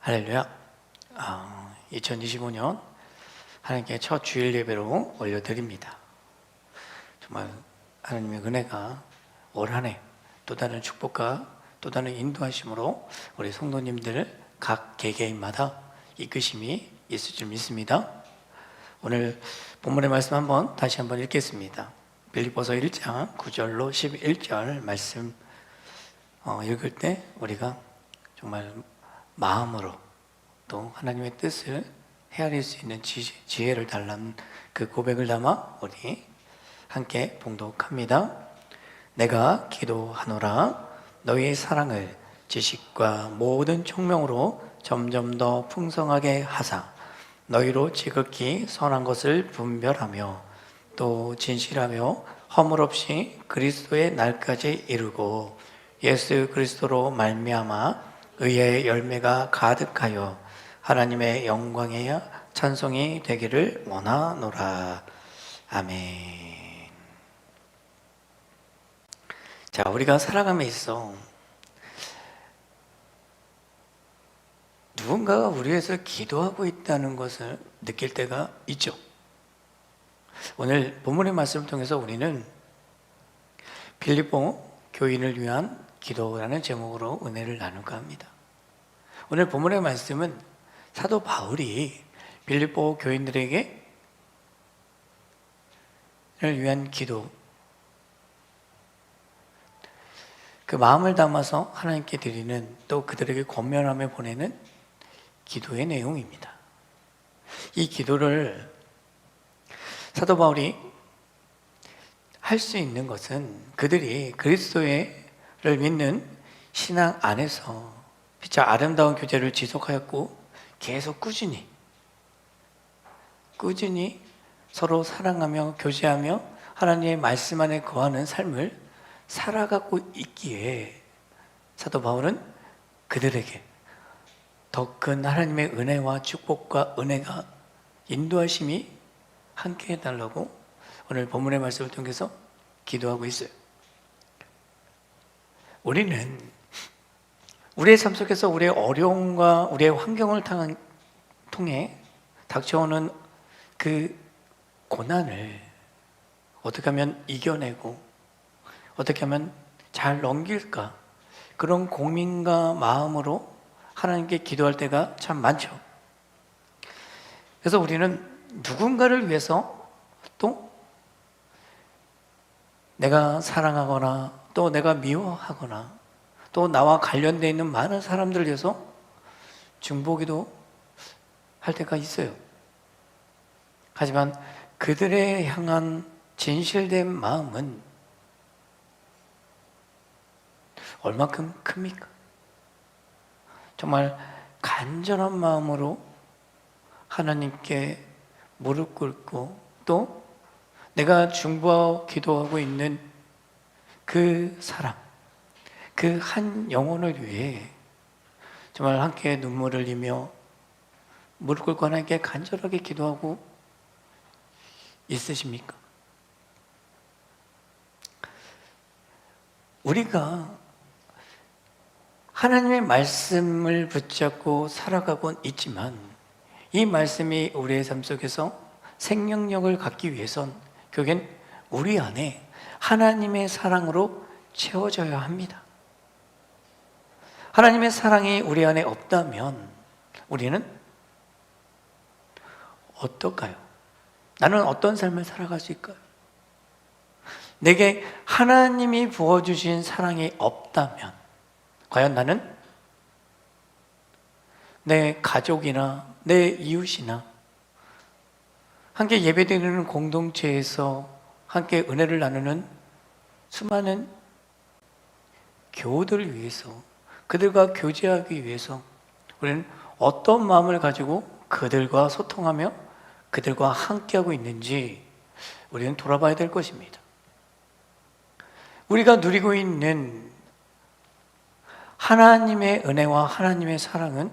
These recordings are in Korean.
할렐루야. 2025년 하나님께 첫 주일 예배로 올려드립니다. 정말 하나님의 은혜가 올 한 해 또 다른 축복과 또 다른 인도하심으로 우리 성도님들 각 개개인마다 이끄심이 있을 줄 믿습니다. 오늘 본문의 말씀 다시 한번 읽겠습니다. 빌립보서 1장 9절로 11절 말씀 읽을 때 우리가 정말 마음으로 또 하나님의 뜻을 헤아릴 수 있는 지혜를 달라는 그 고백을 담아 우리 함께 봉독합니다. 내가 기도하노라 너희의 사랑을 지식과 모든 총명으로 점점 더 풍성하게 하사 너희로 지극히 선한 것을 분별하며 또 진실하며 허물 없이 그리스도의 날까지 이루고 예수 그리스도로 말미암아 의의 열매가 가득하여 하나님의 영광에 찬송이 되기를 원하노라. 아멘. 자, 우리가 살아감에 있어 누군가가 우리 위해서 기도하고 있다는 것을 느낄 때가 있죠. 오늘 본문의 말씀을 통해서 우리는 빌립보 교인을 위한 기도라는 제목으로 은혜를 나눌까 합니다. 오늘 본문의 말씀은 사도 바울이 빌립보 교인들에게 위한 기도, 그 마음을 담아서 하나님께 드리는 또 그들에게 권면하며 보내는 기도의 내용입니다. 이 기도를 사도 바울이 할 수 있는 것은 그들이 그리스도를 믿는 신앙 안에서 진짜 아름다운 교제를 지속하였고 계속 꾸준히 서로 사랑하며 교제하며 하나님의 말씀 안에 거하는 삶을 살아가고 있기에 사도 바울은 그들에게 더 큰 하나님의 은혜와 축복과 은혜가 인도하심이 함께 해달라고 오늘 본문의 말씀을 통해서 기도하고 있어요. 우리는 우리의 삶 속에서 우리의 어려움과 우리의 환경을 통해 닥쳐오는 그 고난을 어떻게 하면 이겨내고 어떻게 하면 잘 넘길까, 그런 고민과 마음으로 하나님께 기도할 때가 참 많죠. 그래서 우리는 누군가를 위해서 또 내가 사랑하거나 또 내가 미워하거나 또 나와 관련되어 있는 많은 사람들을 위해서 중보기도 할 때가 있어요. 하지만 그들에 향한 진실된 마음은 얼마큼 큽니까? 정말 간절한 마음으로 하나님께 무릎 꿇고 또 내가 중보하고 기도하고 있는 그 사람, 그 한 영혼을 위해 정말 함께 눈물을 흘리며 무릎 꿇고 하나님께 간절하게 기도하고 있으십니까? 우리가 하나님의 말씀을 붙잡고 살아가곤 있지만 이 말씀이 우리의 삶 속에서 생명력을 갖기 위해선 결국엔 우리 안에 하나님의 사랑으로 채워져야 합니다. 하나님의 사랑이 우리 안에 없다면 우리는 어떨까요? 나는 어떤 삶을 살아갈 수 있을까요? 내게 하나님이 부어주신 사랑이 없다면 과연 나는 내 가족이나 내 이웃이나 함께 예배드리는 공동체에서 함께 은혜를 나누는 수많은 교우들을 위해서, 그들과 교제하기 위해서 우리는 어떤 마음을 가지고 그들과 소통하며 그들과 함께하고 있는지 우리는 돌아봐야 될 것입니다. 우리가 누리고 있는 하나님의 은혜와 하나님의 사랑은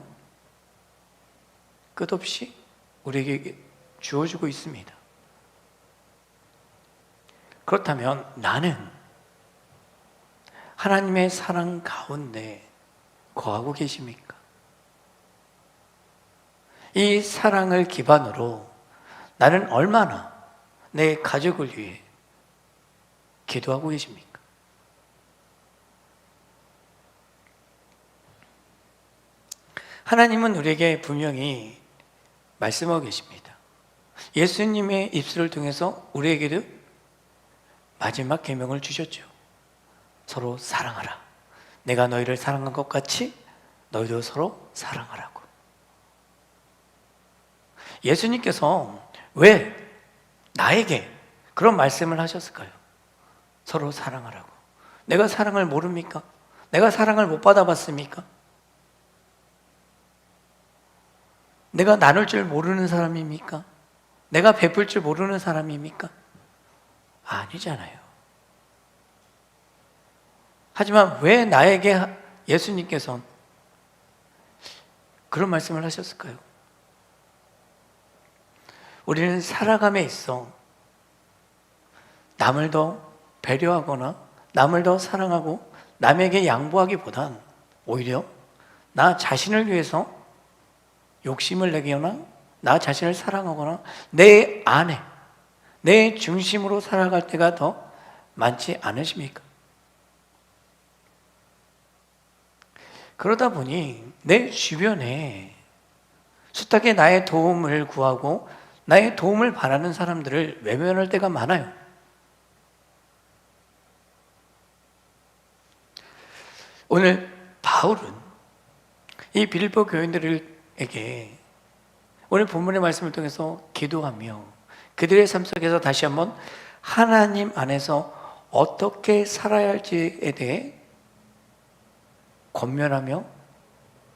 끝없이 우리에게 주어지고 있습니다. 그렇다면 나는 하나님의 사랑 가운데 거하고 계십니까? 이 사랑을 기반으로 나는 얼마나 내 가족을 위해 기도하고 계십니까? 하나님은 우리에게 분명히 말씀하고 계십니다. 예수님의 입술을 통해서 우리에게도 마지막 계명을 주셨죠. 서로 사랑하라. 내가 너희를 사랑한 것 같이 너희도 서로 사랑하라고. 예수님께서 왜 나에게 그런 말씀을 하셨을까요? 서로 사랑하라고. 내가 사랑을 모릅니까? 내가 사랑을 못 받아봤습니까? 내가 나눌 줄 모르는 사람입니까? 내가 베풀 줄 모르는 사람입니까? 아니잖아요. 하지만 왜 나에게 예수님께서 그런 말씀을 하셨을까요? 우리는 살아감에 있어 남을 더 배려하거나 남을 더 사랑하고 남에게 양보하기보단 오히려 나 자신을 위해서 욕심을 내거나 나 자신을 사랑하거나 내 안에 내 중심으로 살아갈 때가 더 많지 않으십니까? 그러다 보니 내 주변에 숱하게 나의 도움을 구하고 나의 도움을 바라는 사람들을 외면할 때가 많아요. 오늘 바울은 이 빌립보 교인들에게 오늘 본문의 말씀을 통해서 기도하며 그들의 삶 속에서 다시 한번 하나님 안에서 어떻게 살아야 할지에 대해 권면하며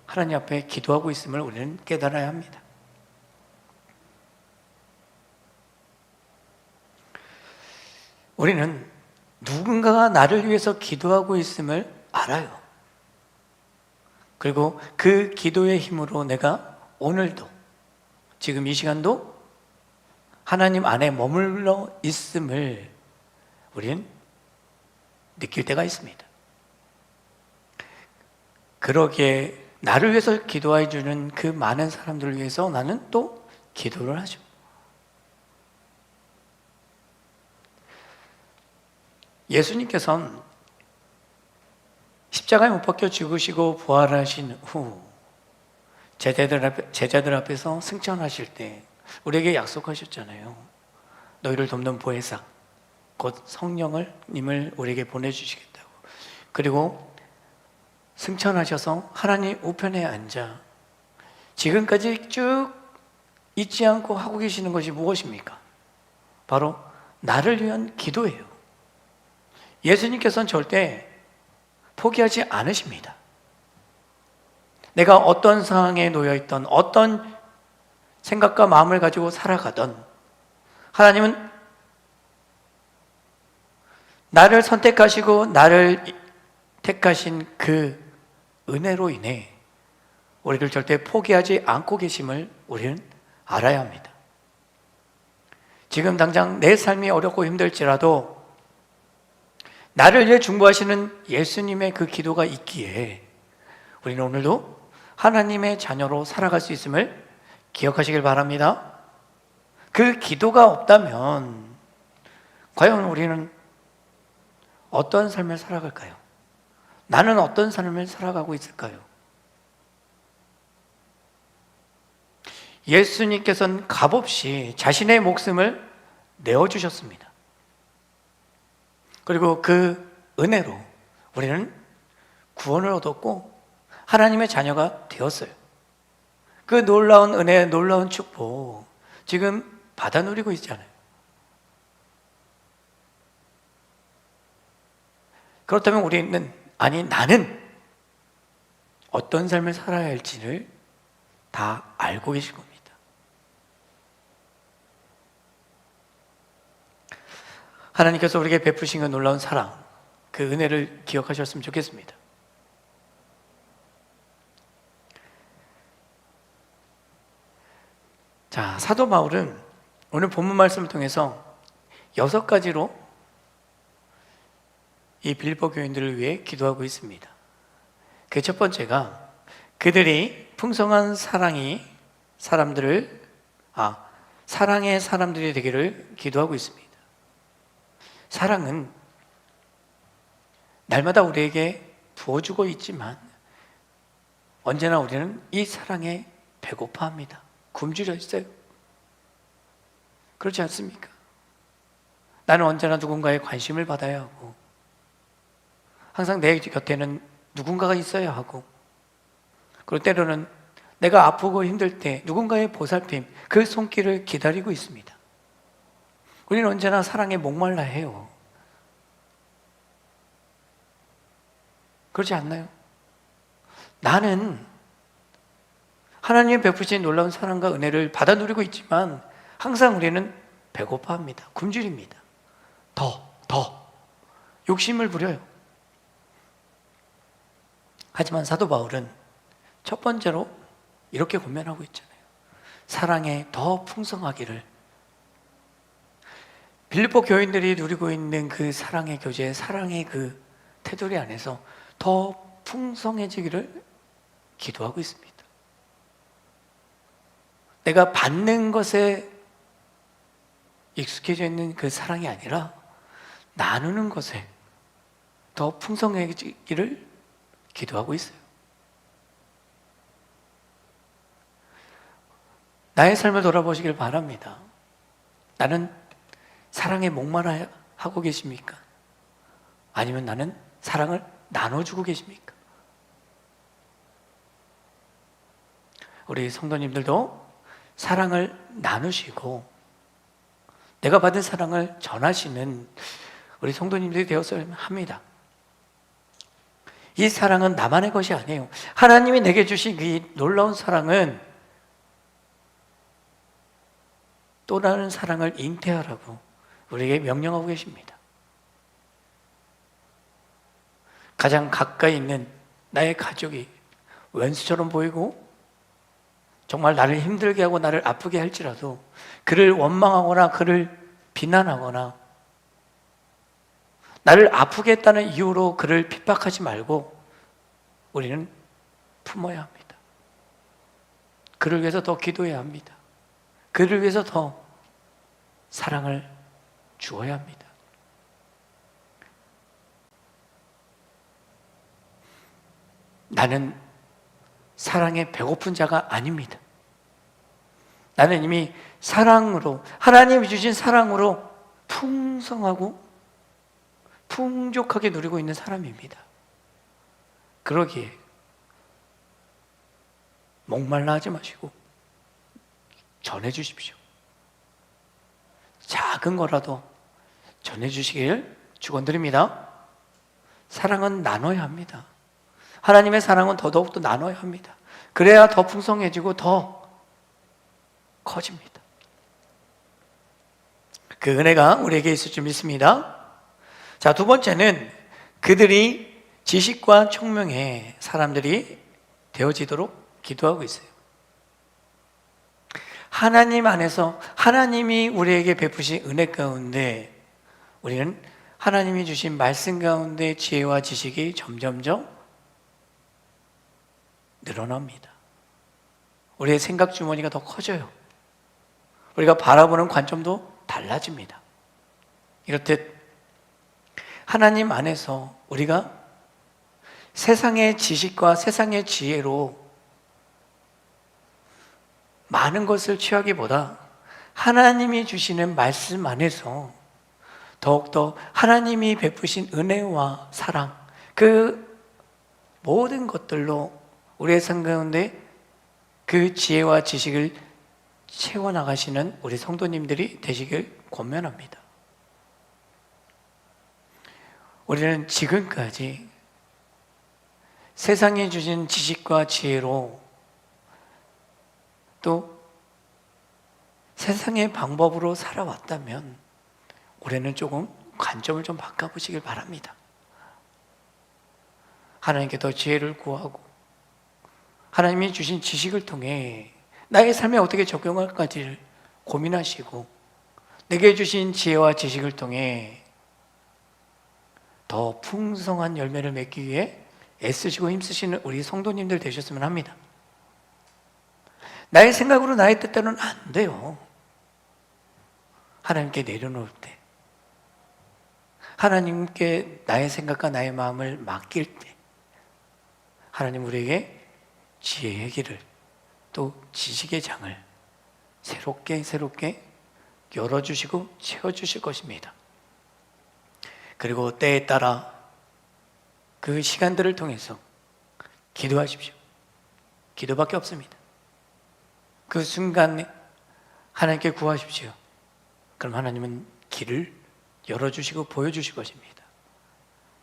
하나님 앞에 기도하고 있음을 우리는 깨달아야 합니다. 우리는 누군가가 나를 위해서 기도하고 있음을 알아요. 그리고 그 기도의 힘으로 내가 오늘도 지금 이 시간도 하나님 안에 머물러 있음을 우리는 느낄 때가 있습니다. 그러기에 나를 위해서 기도해 주는 그 많은 사람들을 위해서 나는 또 기도를 하죠. 예수님께서는 십자가에 못 박혀 죽으시고 부활하신 후 제자들 앞에서 승천하실 때 우리에게 약속하셨잖아요. 너희를 돕는 보혜사 곧 성령을 님을 우리에게 보내주시겠다고. 그리고 승천하셔서 하나님 우편에 앉아 지금까지 쭉 잊지 않고 하고 계시는 것이 무엇입니까? 바로 나를 위한 기도예요. 예수님께서는 절대 포기하지 않으십니다. 내가 어떤 상황에 놓여있던 어떤 생각과 마음을 가지고 살아가던 하나님은 나를 선택하시고 나를 택하신 그 은혜로 인해 우리를 절대 포기하지 않고 계심을 우리는 알아야 합니다. 지금 당장 내 삶이 어렵고 힘들지라도 나를 위해 중보하시는 예수님의 그 기도가 있기에 우리는 오늘도 하나님의 자녀로 살아갈 수 있음을 기억하시길 바랍니다. 그 기도가 없다면 과연 우리는 어떤 삶을 살아갈까요? 나는 어떤 삶을 살아가고 있을까요? 예수님께서는 값없이 자신의 목숨을 내어주셨습니다. 그리고 그 은혜로 우리는 구원을 얻었고 하나님의 자녀가 되었어요. 그 놀라운 은혜, 놀라운 축복 지금 받아 누리고 있잖아요. 그렇다면 우리는 나는 어떤 삶을 살아야 할지를 다 알고 계실 겁니다. 하나님께서 우리에게 베푸신 그 놀라운 사랑, 그 은혜를 기억하셨으면 좋겠습니다. 자, 사도 바울은 오늘 본문 말씀을 통해서 6가지로 이 빌립보 교인들을 위해 기도하고 있습니다. 그 첫 번째가 그들이 풍성한 사랑이 사랑의 사람들이 되기를 기도하고 있습니다. 사랑은 날마다 우리에게 부어주고 있지만 언제나 우리는 이 사랑에 배고파합니다. 굶주려 있어요. 그렇지 않습니까? 나는 언제나 누군가의 관심을 받아야 하고 항상 내 곁에는 누군가가 있어야 하고 그리고 때로는 내가 아프고 힘들 때 누군가의 보살핌, 그 손길을 기다리고 있습니다. 우리는 언제나 사랑에 목말라 해요. 그렇지 않나요? 나는 하나님의 베푸신 놀라운 사랑과 은혜를 받아 누리고 있지만 항상 우리는 배고파합니다. 굶주립니다. 더 욕심을 부려요. 하지만 사도 바울은 첫 번째로 이렇게 권면하고 있잖아요. 사랑에 더 풍성하기를. 빌립보 교인들이 누리고 있는 그 사랑의 교제, 사랑의 그 테두리 안에서 더 풍성해지기를 기도하고 있습니다. 내가 받는 것에 익숙해져 있는 그 사랑이 아니라 나누는 것에 더 풍성해지기를 기도하고 있어요. 나의 삶을 돌아보시길 바랍니다. 나는 사랑에 목말라 하고 계십니까? 아니면 나는 사랑을 나눠주고 계십니까? 우리 성도님들도 사랑을 나누시고 내가 받은 사랑을 전하시는 우리 성도님들이 되었어야 합니다. 이 사랑은 나만의 것이 아니에요. 하나님이 내게 주신 이 놀라운 사랑은 또 다른 사랑을 잉태하라고 우리에게 명령하고 계십니다. 가장 가까이 있는 나의 가족이 왼수처럼 보이고 정말 나를 힘들게 하고 나를 아프게 할지라도 그를 원망하거나 그를 비난하거나 나를 아프게 했다는 이유로 그를 핍박하지 말고 우리는 품어야 합니다. 그를 위해서 더 기도해야 합니다. 그를 위해서 더 사랑을 주어야 합니다. 나는 사랑에 배고픈 자가 아닙니다. 나는 이미 사랑으로, 하나님이 주신 사랑으로 풍성하고 풍족하게 누리고 있는 사람입니다. 그러기에 목말라 하지 마시고 전해주십시오. 작은 거라도 전해주시길 축원드립니다. 사랑은 나눠야 합니다. 하나님의 사랑은 더더욱 더 나눠야 합니다. 그래야 더 풍성해지고 더 커집니다. 그 은혜가 우리에게 있을 줄 믿습니다. 자, 두 번째는 그들이 지식과 총명의 사람들이 되어지도록 기도하고 있어요. 하나님 안에서 하나님이 우리에게 베푸신 은혜 가운데 우리는 하나님이 주신 말씀 가운데 지혜와 지식이 점점점 늘어납니다. 우리의 생각 주머니가 더 커져요. 우리가 바라보는 관점도 달라집니다. 이렇듯 하나님 안에서 우리가 세상의 지식과 세상의 지혜로 많은 것을 취하기보다 하나님이 주시는 말씀 안에서 더욱더 하나님이 베푸신 은혜와 사랑, 그 모든 것들로 우리의 삶 가운데 그 지혜와 지식을 채워나가시는 우리 성도님들이 되시길 권면합니다. 우리는 지금까지 세상에 주신 지식과 지혜로 또 세상의 방법으로 살아왔다면 올해는 조금 관점을 좀 바꿔보시길 바랍니다. 하나님께 더 지혜를 구하고 하나님이 주신 지식을 통해 나의 삶에 어떻게 적용할까지를 고민하시고 내게 주신 지혜와 지식을 통해 더 풍성한 열매를 맺기 위해 애쓰시고 힘쓰시는 우리 성도님들 되셨으면 합니다. 나의 생각으로 나의 뜻대로는 안 돼요. 하나님께 내려놓을 때, 하나님께 나의 생각과 나의 마음을 맡길 때, 하나님 우리에게 지혜의 길을, 또 지식의 장을 새롭게 열어주시고 채워주실 것입니다. 그리고 때에 따라 그 시간들을 통해서 기도하십시오. 기도밖에 없습니다. 그 순간에 하나님께 구하십시오. 그럼 하나님은 길을 열어주시고 보여주실 것입니다.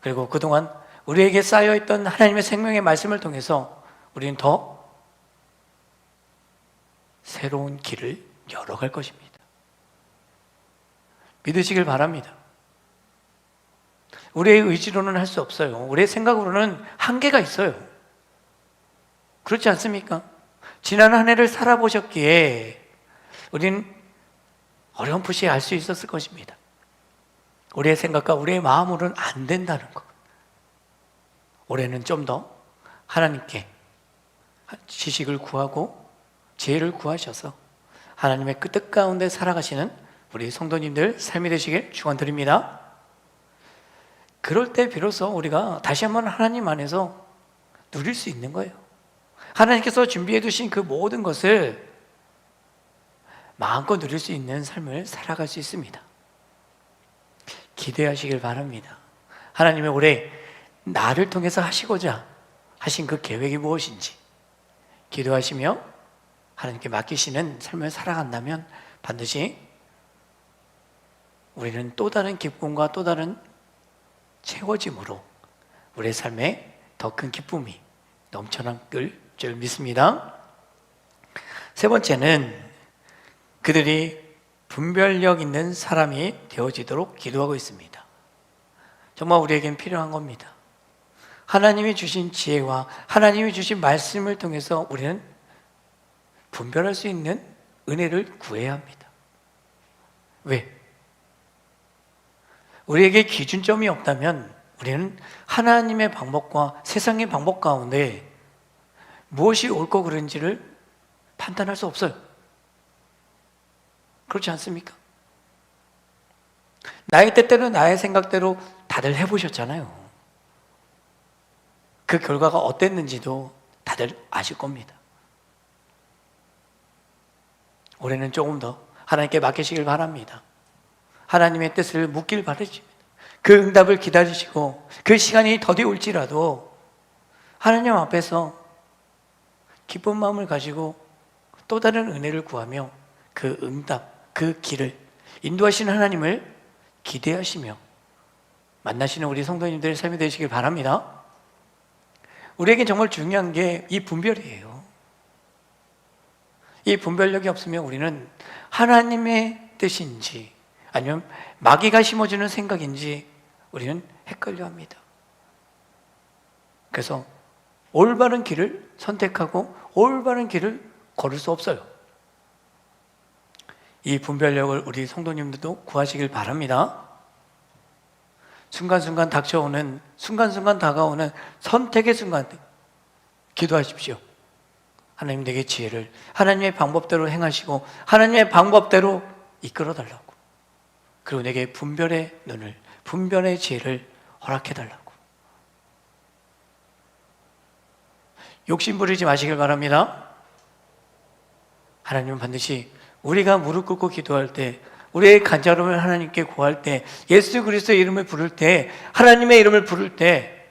그리고 그동안 우리에게 쌓여있던 하나님의 생명의 말씀을 통해서 우리는 더 새로운 길을 열어갈 것입니다. 믿으시길 바랍니다. 우리의 의지로는 할 수 없어요. 우리의 생각으로는 한계가 있어요. 그렇지 않습니까? 지난 한 해를 살아보셨기에 우리는 어렴풋이 알 수 있었을 것입니다. 우리의 생각과 우리의 마음으로는 안 된다는 것. 올해는 좀 더 하나님께 지식을 구하고 지혜를 구하셔서 하나님의 그 뜻 가운데 살아가시는 우리 성도님들 삶이 되시길 축원드립니다. 그럴 때 비로소 우리가 다시 한번 하나님 안에서 누릴 수 있는 거예요. 하나님께서 준비해 두신 그 모든 것을 마음껏 누릴 수 있는 삶을 살아갈 수 있습니다. 기대하시길 바랍니다. 하나님의 올해 나를 통해서 하시고자 하신 그 계획이 무엇인지 기도하시며 하나님께 맡기시는 삶을 살아간다면 반드시 우리는 또 다른 기쁨과 또 다른 채워짐으로 우리의 삶에 더 큰 기쁨이 넘쳐날 줄 믿습니다. 세 번째는 그들이 분별력 있는 사람이 되어지도록 기도하고 있습니다. 정말 우리에겐 필요한 겁니다. 하나님이 주신 지혜와 하나님이 주신 말씀을 통해서 우리는 분별할 수 있는 은혜를 구해야 합니다. 왜? 우리에게 기준점이 없다면 우리는 하나님의 방법과 세상의 방법 가운데 무엇이 옳고 그른지를 판단할 수 없어요. 그렇지 않습니까? 나의 뜻대로 나의 생각대로 다들 해보셨잖아요. 그 결과가 어땠는지도 다들 아실 겁니다. 올해는 조금 더 하나님께 맡기시길 바랍니다. 하나님의 뜻을 묻길 바라십니다. 그 응답을 기다리시고 그 시간이 더디 올지라도 하나님 앞에서 기쁜 마음을 가지고 또 다른 은혜를 구하며 그 응답, 그 길을 인도하시는 하나님을 기대하시며 만나시는 우리 성도님들의 삶이 되시길 바랍니다. 우리에게 정말 중요한 게 이 분별이에요. 이 분별력이 없으면 우리는 하나님의 뜻인지 아니면 마귀가 심어주는 생각인지 우리는 헷갈려 합니다. 그래서 올바른 길을 선택하고 올바른 길을 걸을 수 없어요. 이 분별력을 우리 성도님들도 구하시길 바랍니다. 순간순간 닥쳐오는, 순간순간 다가오는 선택의 순간 기도하십시오. 하나님 내게 지혜를 하나님의 방법대로 행하시고 하나님의 방법대로 이끌어달라고, 그리고 내게 분별의 눈을, 분별의 지혜를 허락해달라고. 욕심 부리지 마시길 바랍니다. 하나님은 반드시 우리가 무릎 꿇고 기도할 때, 우리의 간절함을 하나님께 구할 때, 예수 그리스도의 이름을 부를 때, 하나님의 이름을 부를 때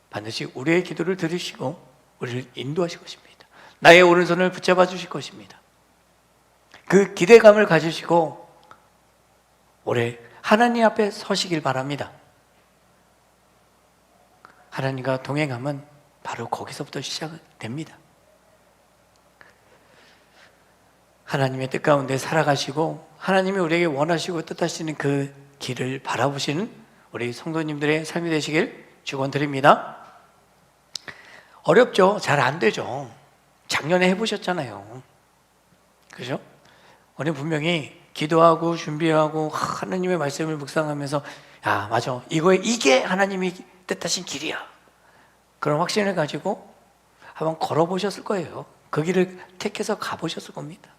반드시 우리의 기도를 들으시고 우리를 인도하실 것입니다. 나의 오른손을 붙잡아 주실 것입니다. 그 기대감을 가지시고 올해 하나님 앞에 서시길 바랍니다. 하나님과 동행하면 바로 거기서부터 시작됩니다. 하나님의 뜻 가운데 살아가시고 하나님이 우리에게 원하시고 뜻하시는 그 길을 바라보시는 우리 성도님들의 삶이 되시길 축원드립니다. 어렵죠? 잘 안 되죠? 작년에 해보셨잖아요. 그죠? 우리 분명히 기도하고 준비하고 하나님의 말씀을 묵상하면서 야 맞아, 이게 하나님이 뜻하신 길이야, 그런 확신을 가지고 한번 걸어보셨을 거예요. 그 길을 택해서 가보셨을 겁니다.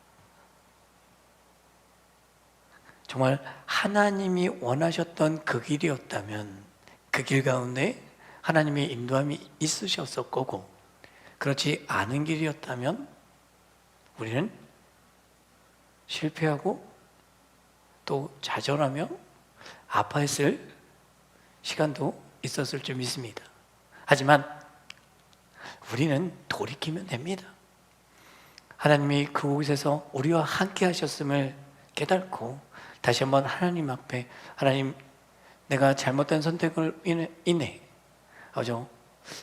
정말 하나님이 원하셨던 그 길이었다면 그 길 가운데 하나님의 인도함이 있으셨을 거고, 그렇지 않은 길이었다면 우리는 실패하고 또 좌절하며 아파했을 시간도 있었을 줄 믿습니다. 하지만 우리는 돌이키면 됩니다. 하나님이 그곳에서 우리와 함께 하셨음을 깨닫고 다시 한번 하나님 앞에, 하나님, 내가 잘못된 선택을 인해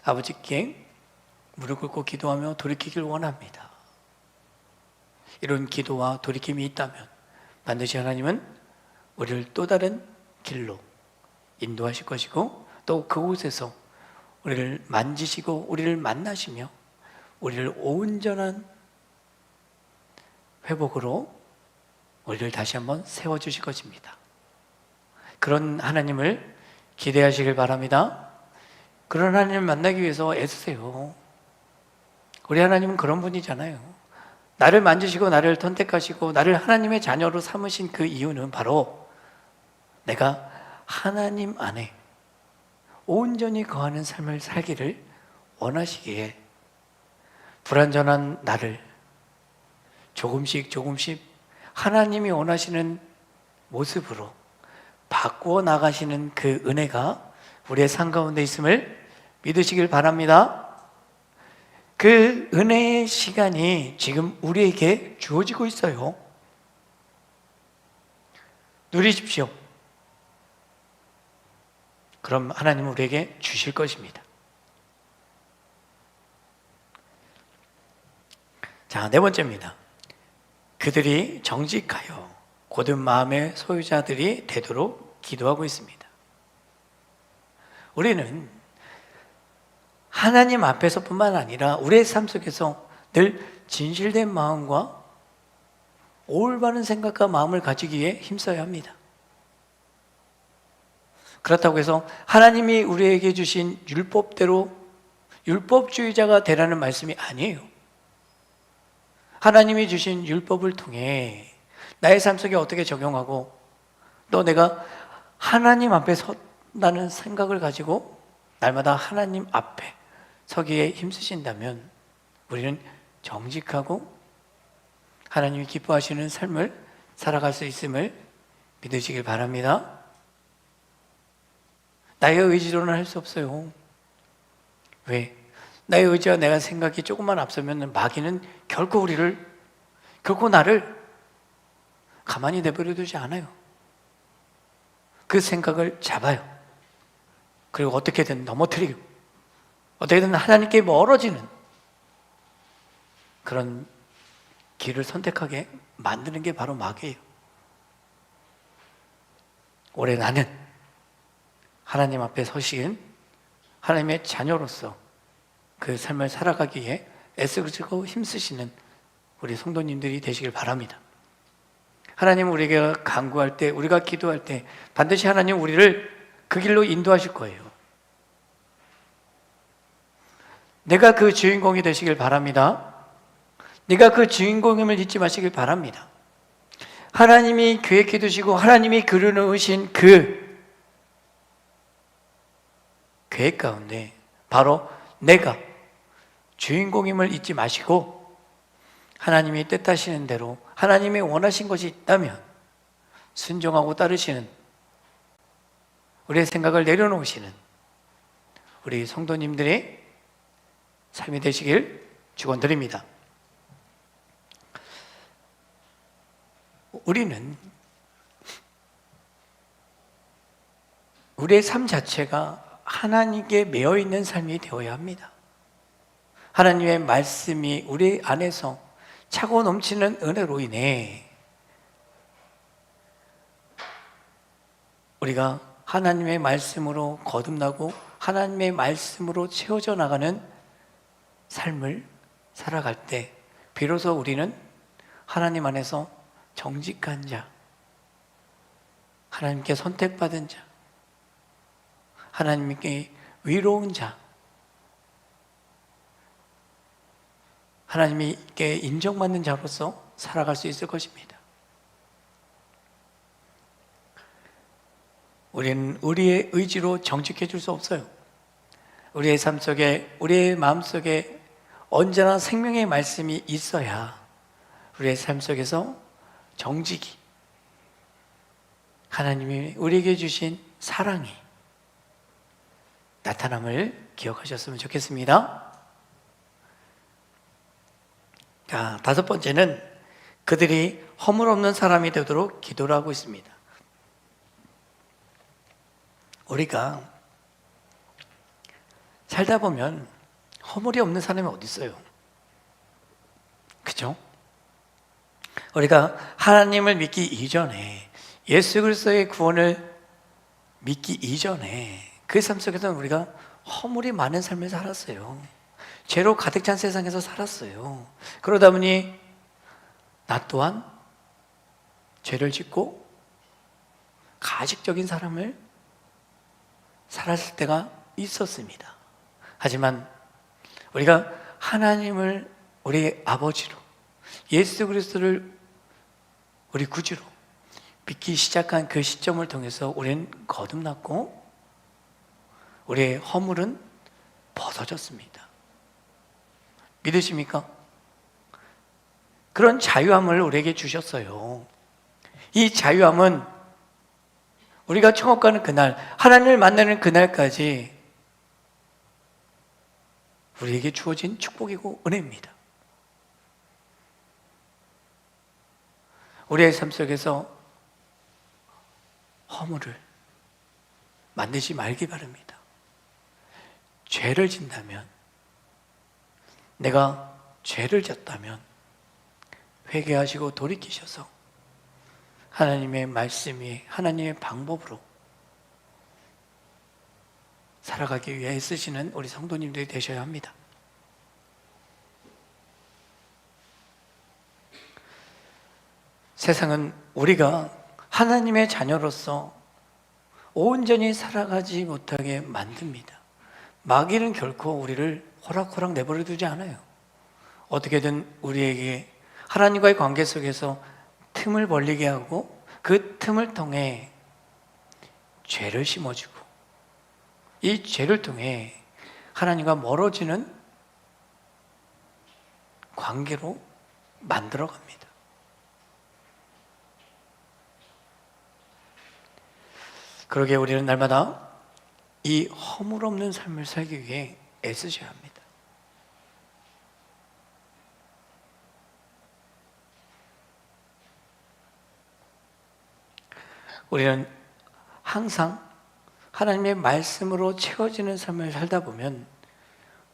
아버지께 무릎 꿇고 기도하며 돌이키길 원합니다. 이런 기도와 돌이킴이 있다면 반드시 하나님은 우리를 또 다른 길로 인도하실 것이고, 또 그곳에서 우리를 만지시고 우리를 만나시며 우리를 온전한 회복으로 우리를 다시 한번 세워주실 것입니다. 그런 하나님을 기대하시길 바랍니다. 그런 하나님을 만나기 위해서 애쓰세요. 우리 하나님은 그런 분이잖아요. 나를 만지시고 나를 선택하시고 나를 하나님의 자녀로 삼으신 그 이유는 바로 내가 하나님 안에 온전히 거하는 삶을 살기를 원하시기에 불완전한 나를 조금씩 하나님이 원하시는 모습으로 바꾸어 나가시는 그 은혜가 우리의 삶 가운데 있음을 믿으시길 바랍니다. 그 은혜의 시간이 지금 우리에게 주어지고 있어요. 누리십시오. 그럼 하나님은 우리에게 주실 것입니다. 자, 네 번째입니다. 그들이 정직하여 곧은 마음의 소유자들이 되도록 기도하고 있습니다. 우리는 하나님 앞에서뿐만 아니라 우리의 삶 속에서 늘 진실된 마음과 올바른 생각과 마음을 가지기 위해 힘써야 합니다. 그렇다고 해서 하나님이 우리에게 주신 율법대로 율법주의자가 되라는 말씀이 아니에요. 하나님이 주신 율법을 통해 나의 삶 속에 어떻게 적용하고 또 내가 하나님 앞에 선다는 생각을 가지고 날마다 하나님 앞에 서기에 힘쓰신다면 우리는 정직하고 하나님이 기뻐하시는 삶을 살아갈 수 있음을 믿으시길 바랍니다. 나의 의지로는 할 수 없어요. 왜? 나의 의지와 내가 생각이 조금만 앞서면 마귀는 결코 나를 가만히 내버려 두지 않아요. 그 생각을 잡아요. 그리고 어떻게든 넘어뜨리고 어떻게든 하나님께 멀어지는 그런 길을 선택하게 만드는 게 바로 마귀예요. 올해 나는 하나님 앞에 서신 하나님의 자녀로서 그 삶을 살아가기 위해 애쓰고 힘쓰시는 우리 성도님들이 되시길 바랍니다. 하나님은 우리가 간구할 때, 우리가 기도할 때 반드시 하나님 우리를 그 길로 인도하실 거예요. 내가 그 주인공이 되시길 바랍니다. 네가 그 주인공임을 잊지 마시길 바랍니다. 하나님이 계획해 두시고 하나님이 그려놓으신 그 계획 가운데 바로 내가 주인공임을 잊지 마시고 하나님이 뜻하시는 대로 하나님이 원하신 것이 있다면 순종하고 따르시는 우리의 생각을 내려놓으시는 우리 성도님들의 삶이 되시길 축원드립니다. 우리는 우리의 삶 자체가 하나님께 매여 있는 삶이 되어야 합니다. 하나님의 말씀이 우리 안에서 차고 넘치는 은혜로 인해 우리가 하나님의 말씀으로 거듭나고 하나님의 말씀으로 채워져 나가는 삶을 살아갈 때 비로소 우리는 하나님 안에서 정직한 자, 하나님께 선택받은 자, 하나님께 위로운 자, 하나님께 인정받는 자로서 살아갈 수 있을 것입니다. 우리는 우리의 의지로 정직해질 수 없어요. 우리의 삶 속에, 우리의 마음 속에 언제나 생명의 말씀이 있어야 우리의 삶 속에서 정직이, 하나님이 우리에게 주신 사랑이 나타남을 기억하셨으면 좋겠습니다. 자, 다섯 번째는 그들이 허물 없는 사람이 되도록 기도를 하고 있습니다. 우리가 살다 보면 허물이 없는 사람이 어디 있어요? 그죠? 우리가 하나님을 믿기 이전에, 예수 그리스도의 구원을 믿기 이전에 그 삶 속에서는 우리가 허물이 많은 삶을 살았어요. 죄로 가득 찬 세상에서 살았어요. 그러다 보니 나 또한 죄를 짓고 가식적인 사람을 살았을 때가 있었습니다. 하지만 우리가 하나님을 우리 아버지로, 예수 그리스도를 우리 구주로 믿기 시작한 그 시점을 통해서 우리는 거듭났고 우리의 허물은 벗어졌습니다. 믿으십니까? 그런 자유함을 우리에게 주셨어요. 이 자유함은 우리가 천국 가는 그날, 하나님을 만나는 그날까지 우리에게 주어진 축복이고 은혜입니다. 우리의 삶 속에서 허물을 만들지 말기 바랍니다. 죄를 짓다면, 내가 죄를 졌다면 회개하시고 돌이키셔서 하나님의 말씀이, 하나님의 방법으로 살아가기 위해 쓰시는 우리 성도님들이 되셔야 합니다. 세상은 우리가 하나님의 자녀로서 온전히 살아가지 못하게 만듭니다. 마귀는 결코 우리를 호락호락 내버려 두지 않아요. 어떻게든 우리에게 하나님과의 관계 속에서 틈을 벌리게 하고 그 틈을 통해 죄를 심어주고 이 죄를 통해 하나님과 멀어지는 관계로 만들어갑니다. 그러기에 우리는 날마다 이 허물 없는 삶을 살기 위해 애쓰셔야 합니다. 우리는 항상 하나님의 말씀으로 채워지는 삶을 살다 보면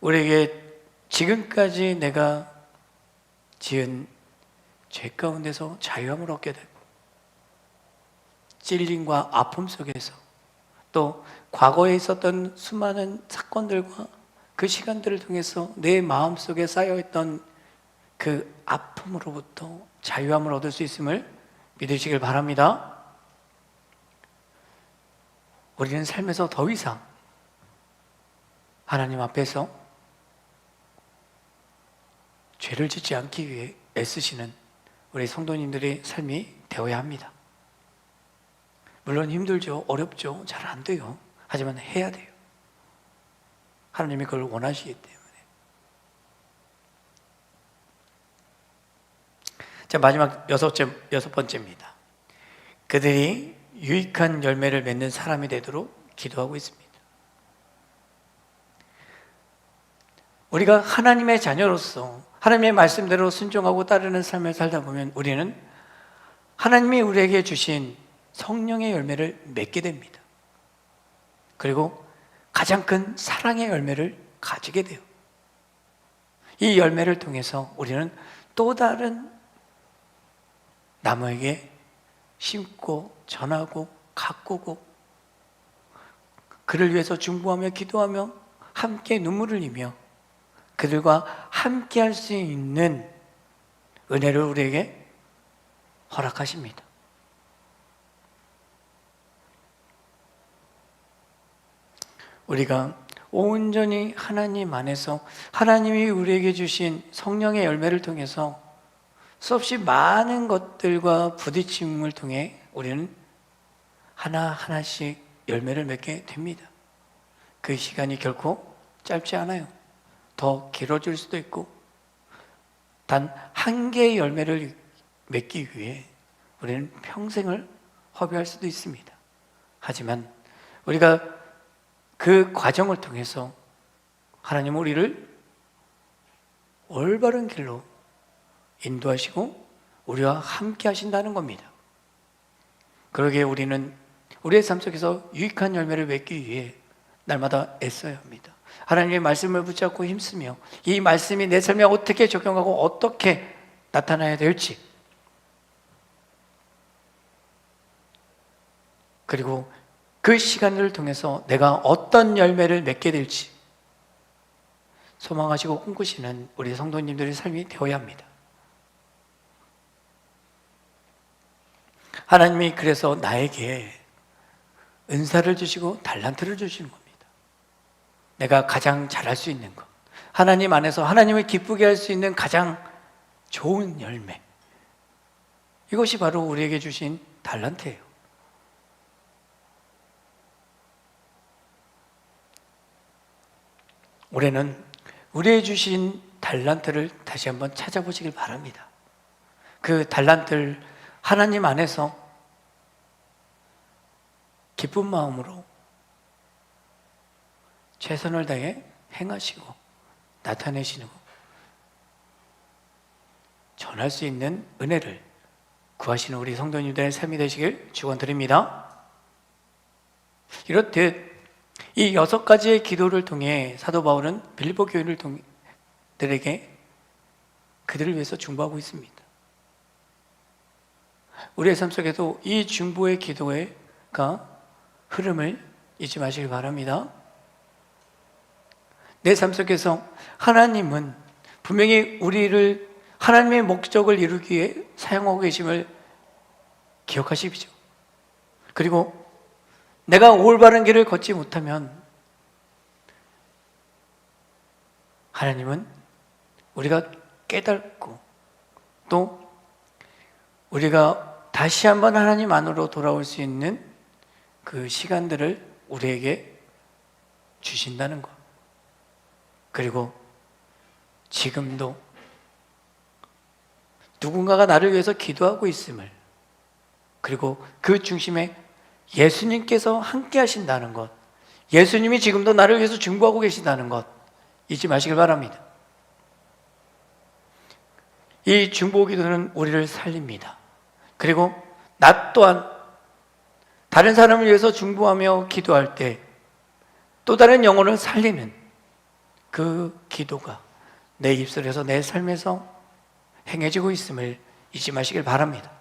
우리에게 지금까지 내가 지은 죄 가운데서 자유함을 얻게 되고 찔림과 아픔 속에서 또 과거에 있었던 수많은 사건들과 그 시간들을 통해서 내 마음속에 쌓여있던 그 아픔으로부터 자유함을 얻을 수 있음을 믿으시길 바랍니다. 우리는 삶에서 더 이상 하나님 앞에서 죄를 짓지 않기 위해 애쓰시는 우리 성도님들의 삶이 되어야 합니다. 물론 힘들죠, 어렵죠, 잘 안 돼요. 하지만 해야 돼요. 하나님이 그걸 원하시기 때문에. 자, 마지막 여섯 번째입니다. 그들이 유익한 열매를 맺는 사람이 되도록 기도하고 있습니다. 우리가 하나님의 자녀로서 하나님의 말씀대로 순종하고 따르는 삶을 살다 보면 우리는 하나님이 우리에게 주신 성령의 열매를 맺게 됩니다. 그리고 가장 큰 사랑의 열매를 가지게 돼요. 이 열매를 통해서 우리는 또 다른 남에게 심고 전하고 가꾸고 그를 위해서 중보하며 기도하며 함께 눈물을 흘리며 그들과 함께 할 수 있는 은혜를 우리에게 허락하십니다. 우리가 온전히 하나님 안에서 하나님이 우리에게 주신 성령의 열매를 통해서 수없이 많은 것들과 부딪힘을 통해 우리는 하나하나씩 열매를 맺게 됩니다. 그 시간이 결코 짧지 않아요. 더 길어질 수도 있고, 단 한 개의 열매를 맺기 위해 우리는 평생을 허비할 수도 있습니다. 하지만 우리가 그 과정을 통해서 하나님은 우리를 올바른 길로 인도하시고 우리와 함께 하신다는 겁니다. 그러기에 우리는 우리의 삶 속에서 유익한 열매를 맺기 위해 날마다 애써야 합니다. 하나님의 말씀을 붙잡고 힘쓰며 이 말씀이 내 삶에 어떻게 적용하고 어떻게 나타나야 될지, 그리고 그 시간을 통해서 내가 어떤 열매를 맺게 될지 소망하시고 꿈꾸시는 우리 성도님들의 삶이 되어야 합니다. 하나님이 그래서 나에게 은사를 주시고 달란트를 주시는 겁니다. 내가 가장 잘할 수 있는 것, 하나님 안에서 하나님을 기쁘게 할 수 있는 가장 좋은 열매, 이것이 바로 우리에게 주신 달란트예요. 올해는 우리에게 주신 달란트를 다시 한번 찾아보시길 바랍니다. 그 달란트를 하나님 안에서 기쁜 마음으로 최선을 다해 행하시고 나타내시고 전할 수 있는 은혜를 구하시는 우리 성도님들의 삶이 되시길 축원드립니다. 이렇듯 이 6가지의 기도를 통해 사도 바울은 빌립보 교인들에게 그들을 위해서 중보하고 있습니다. 우리의 삶 속에도 이 중보의 기도가 흐름을 잊지 마시길 바랍니다. 내 삶 속에서 하나님은 분명히 우리를 하나님의 목적을 이루기 위해 사용하고 계심을 기억하십시오. 그리고 내가 올바른 길을 걷지 못하면 하나님은 우리가 깨닫고 또 우리가 다시 한번 하나님 안으로 돌아올 수 있는 그 시간들을 우리에게 주신다는 것. 그리고 지금도 누군가가 나를 위해서 기도하고 있음을, 그리고 그 중심에 예수님께서 함께 하신다는 것, 예수님이 지금도 나를 위해서 중보하고 계신다는 것 잊지 마시길 바랍니다. 이 중보 기도는 우리를 살립니다. 그리고 나 또한 다른 사람을 위해서 중보하며 기도할 때 또 다른 영혼을 살리는 그 기도가 내 입술에서 내 삶에서 행해지고 있음을 잊지 마시길 바랍니다.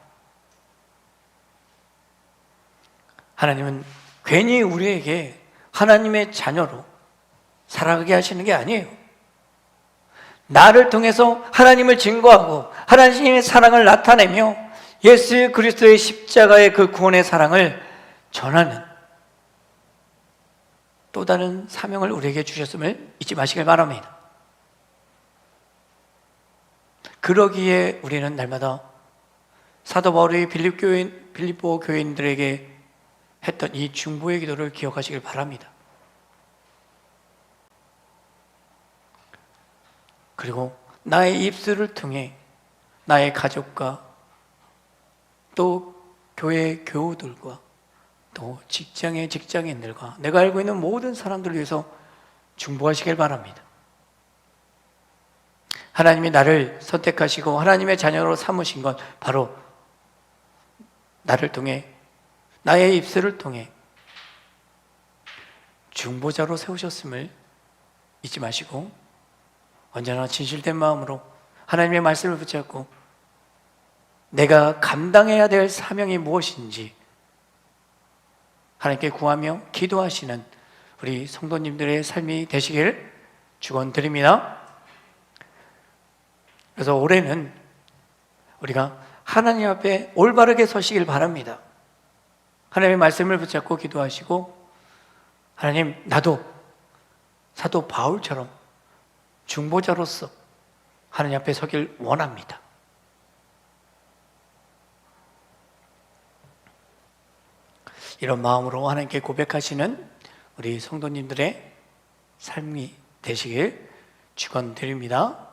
하나님은 괜히 우리에게 하나님의 자녀로 살아가게 하시는 게 아니에요. 나를 통해서 하나님을 증거하고 하나님의 사랑을 나타내며 예수 그리스도의 십자가의 그 구원의 사랑을 전하는 또 다른 사명을 우리에게 주셨음을 잊지 마시길 바랍니다. 그러기에 우리는 날마다 사도 바울이 빌립보 교인들에게 했던 이 중보의 기도를 기억하시길 바랍니다. 그리고 나의 입술을 통해 나의 가족과 또 교회 교우들과 또 직장의 직장인들과 내가 알고 있는 모든 사람들을 위해서 중보하시길 바랍니다. 하나님이 나를 선택하시고 하나님의 자녀로 삼으신 것 바로 나를 통해, 나의 입술을 통해 중보자로 세우셨음을 잊지 마시고 언제나 진실된 마음으로 하나님의 말씀을 붙잡고 내가 감당해야 될 사명이 무엇인지 하나님께 구하며 기도하시는 우리 성도님들의 삶이 되시길 축원드립니다. 그래서 올해는 우리가 하나님 앞에 올바르게 서시길 바랍니다. 하나님의 말씀을 붙잡고 기도하시고, 하나님, 나도 사도 바울처럼 중보자로서 하나님 앞에 서길 원합니다. 이런 마음으로 하나님께 고백하시는 우리 성도님들의 삶이 되시길 축원드립니다.